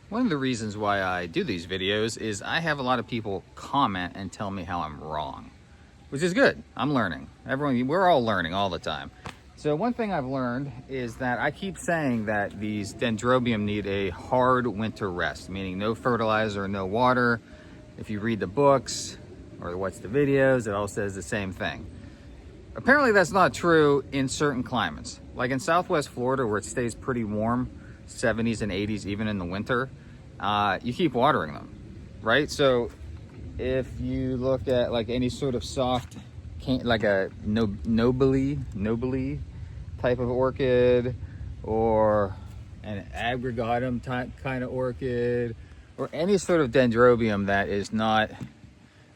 One of the reasons why I do these videos is I have a lot of people comment and tell me how I'm wrong, which is good. I'm learning. We're all learning all the time. So one thing I've learned is that I keep saying that these dendrobium need a hard winter rest, meaning no fertilizer, no water. If you read the books or watch the videos, it all says the same thing. Apparently that's not true in certain climates. Like in Southwest Florida, where it stays pretty warm, 70s and 80s, even in the winter, you keep watering them, right? So if you look at like any sort of soft, like a nobile type of orchid, or an aggregatum type kind of orchid, or any sort of dendrobium that is not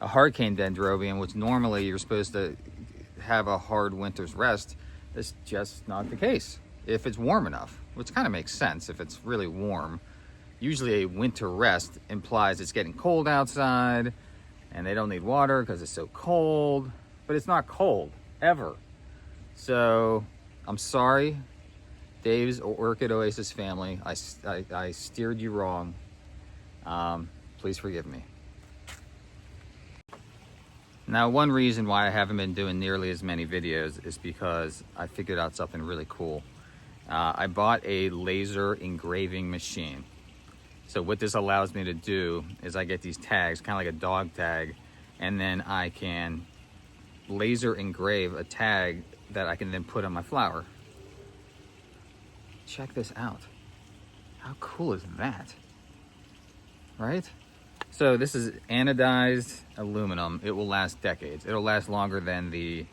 a hurricane dendrobium, which normally you're supposed to have a hard winter's rest, that's just not the case if it's warm enough, which kind of makes sense. If it's really warm, usually a winter rest implies it's getting cold outside and they don't need water because it's so cold, but it's not cold ever. So I'm sorry, Dave's Orchid Oasis family, I steered you wrong. Please forgive me. Now, one reason why I haven't been doing nearly as many videos is because I figured out something really cool. I bought a laser engraving machine. So what this allows me to do is I get these tags, kind of like a dog tag, and then I can laser engrave a tag that I can then put on my flower. Check this out. How cool is that? Right? So this is anodized aluminum. It will last decades. It'll last longer than the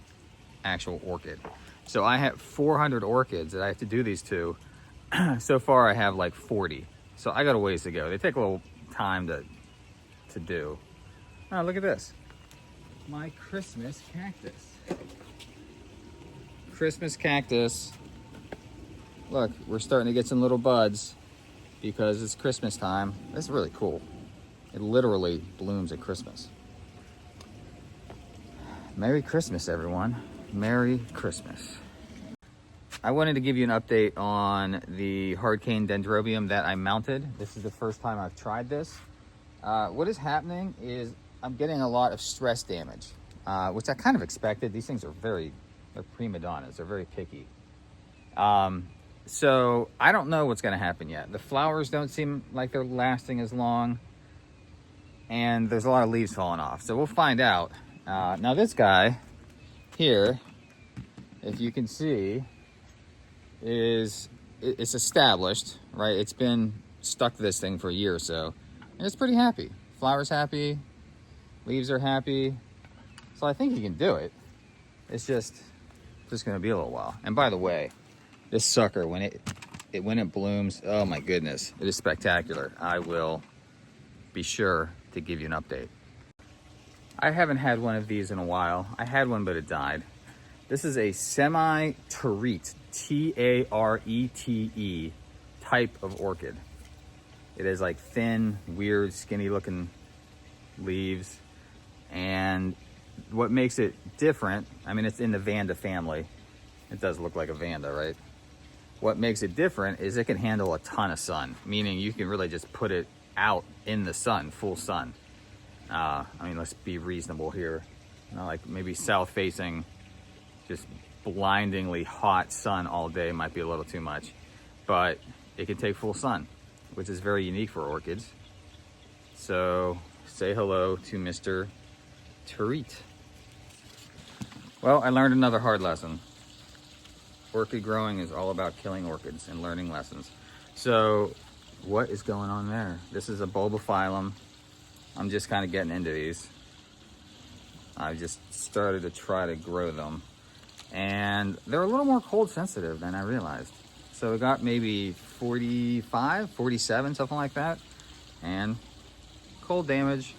actual orchid. So I have 400 orchids that I have to do these to. So far I have like 40. So I got a ways to go. They take a little time to do. Oh, look at this. My Christmas cactus. Christmas cactus. Look, we're starting to get some little buds because it's Christmas time. That's really cool. It literally blooms at Christmas. Merry Christmas, everyone. Merry Christmas. I wanted to give you an update on the hurricane dendrobium that I mounted. This is the first time I've tried this. What is happening is I'm getting a lot of stress damage, which I kind of expected. These things are they're prima donnas. They're very picky. So I don't know what's going to happen yet. The flowers don't seem like they're lasting as long, and there's a lot of leaves falling off. So we'll find out. Now this guy here, if you can see, it's established, right? It's been stuck to this thing for a year or so, and it's pretty happy. Flowers happy, leaves are happy. So I think you can do it. It's just going to be a little while. And by the way, this sucker, when it blooms, oh my goodness, it is spectacular. I will be sure to give you an update. I haven't had one of these in a while. I had one, but it died. This is a semi-Tarite, T-A-R-E-T-E type of orchid. It is like thin, weird, skinny looking leaves. And what makes it different, I mean, it's in the Vanda family. It does look like a Vanda, right? What makes it different is it can handle a ton of sun, meaning you can really just put it out in the sun, full sun. I mean, let's be reasonable here. Like maybe south facing, just blindingly hot sun all day might be a little too much, but it can take full sun, which is very unique for orchids. So say hello to Mr. Tarite. Well, I learned another hard lesson. Orchid growing is all about killing orchids and learning lessons. So what is going on there? This is a bulbophyllum. I'm just kind of getting into these. I just started to try to grow them, and they're a little more cold sensitive than I realized. So it got maybe 45, 47, something like that. And cold damage,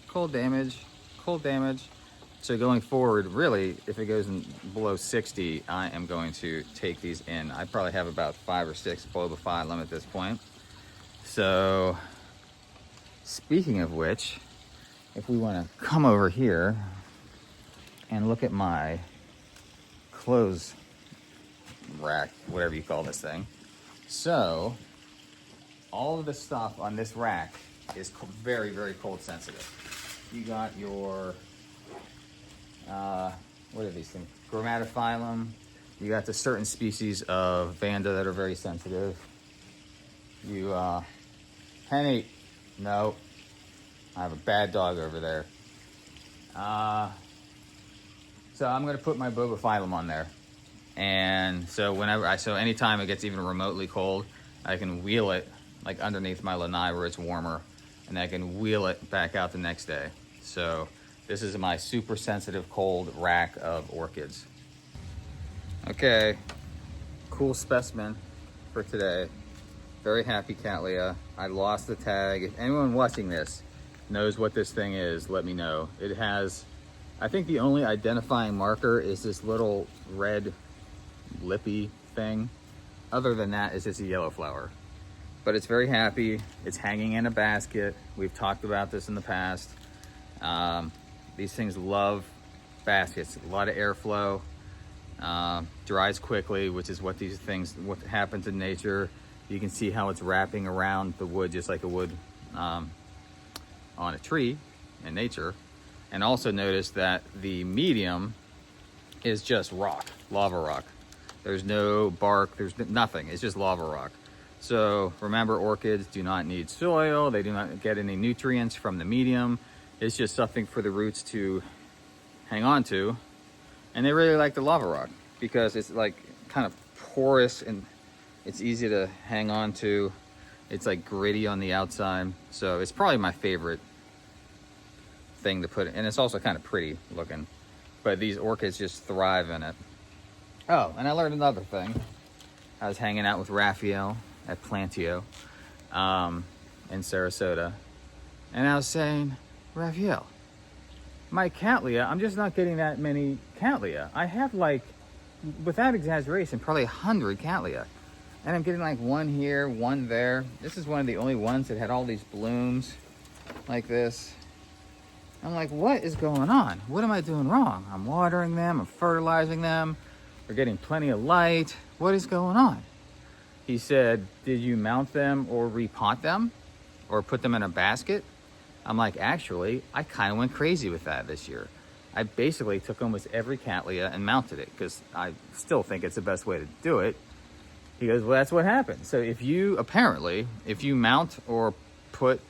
cold damage, cold damage. So going forward, really, if it goes below 60, I am going to take these in. I probably have about 5 or 6 bulbophyllum at this point. So speaking of which, if we want to come over here and look at my clothes rack, whatever you call this thing. So all of the stuff on this rack is very, very cold sensitive. You got your, what are these things? Grammatophyllum. You got the certain species of Vanda that are very sensitive. You, Penny, no, I have a bad dog over there. So I'm gonna put my Bobophyllum on there. And so anytime it gets even remotely cold, I can wheel it like underneath my lanai where it's warmer, and I can wheel it back out the next day. So this is my super sensitive cold rack of orchids. Okay, cool specimen for today. Very happy Cattleya. I lost the tag. If anyone watching this knows what this thing is, let me know. It has, I think the only identifying marker is this little red lippy thing. Other than that, it's just a yellow flower. But it's very happy. It's hanging in a basket. We've talked about this in the past. These things love baskets. A lot of airflow. Dries quickly, which is what these things, what happens in nature. You can see how it's wrapping around the wood just like it would on a tree in nature. And also notice that the medium is just rock, lava rock. There's no bark, there's nothing, it's just lava rock. So remember, orchids do not need soil, they do not get any nutrients from the medium. It's just something for the roots to hang on to. And they really like the lava rock because it's like kind of porous and it's easy to hang on to. It's like gritty on the outside. So it's probably my favorite thing to put in. And it's also kind of pretty looking. But these orchids just thrive in it. Oh, and I learned another thing. I was hanging out with Raphael at Plantio in Sarasota. And I was saying, Raphael, my Cattleya, I'm just not getting that many Cattleya. I have like, without exaggeration, probably 100 Cattleya. And I'm getting like one here, one there. This is one of the only ones that had all these blooms like this. I'm like, what is going on? What am I doing wrong? I'm watering them, I'm fertilizing them. They're getting plenty of light. What is going on? He said, did you mount them or repot them or put them in a basket? I'm like, actually, I kind of went crazy with that this year. I basically took almost every Cattleya and mounted it because I still think it's the best way to do it. He goes, well, that's what happens. So if you mount or put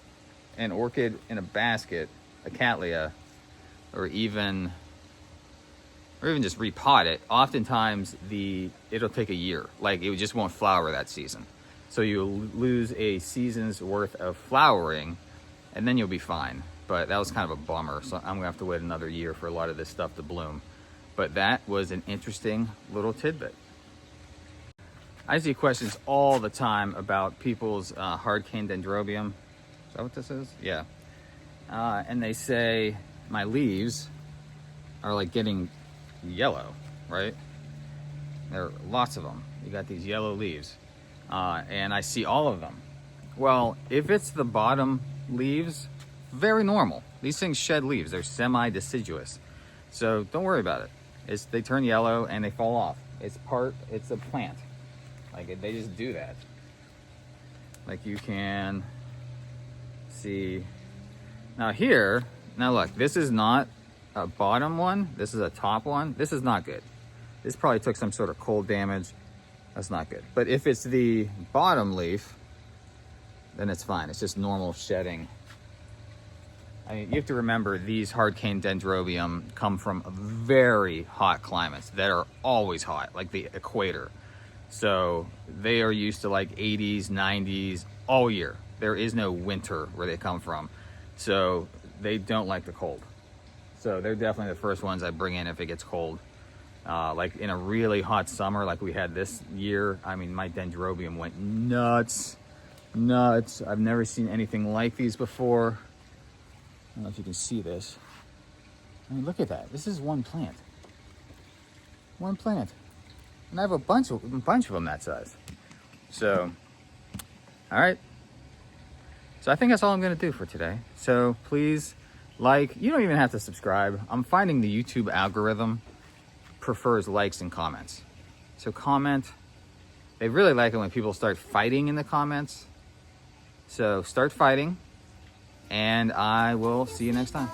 an orchid in a basket, a Cattleya, or even just repot it, oftentimes it'll take a year. Like it just won't flower that season. So you'll lose a season's worth of flowering and then you'll be fine. But that was kind of a bummer. So I'm gonna have to wait another year for a lot of this stuff to bloom. But that was an interesting little tidbit. I see questions all the time about people's hard cane dendrobium. Is that what this is? Yeah. And they say my leaves are like getting yellow, right? There are lots of them. You got these yellow leaves. And I see all of them. Well, if it's the bottom leaves, very normal. These things shed leaves. They're semi-deciduous. So don't worry about it. They turn yellow and they fall off. It's a plant. Like they just do that. Like you can see. Now look, this is not a bottom one. This is a top one. This is not good. This probably took some sort of cold damage. That's not good. But if it's the bottom leaf, then it's fine. It's just normal shedding. I mean, you have to remember these hard cane dendrobium come from very hot climates that are always hot, like the equator. So they are used to like 80s, 90s all year. There is no winter where they come from. So they don't like the cold. So they're definitely the first ones I bring in if it gets cold. Like in a really hot summer like we had this year, I mean, my dendrobium went nuts. I've never seen anything like these before. I don't know if you can see this. I mean, look at that. This is one plant. One plant. And I have a bunch of them that size. So, all right. So I think that's all I'm gonna do for today. So please you don't even have to subscribe. I'm finding the YouTube algorithm prefers likes and comments. So comment. They really like it when people start fighting in the comments. So start fighting, and I will see you next time.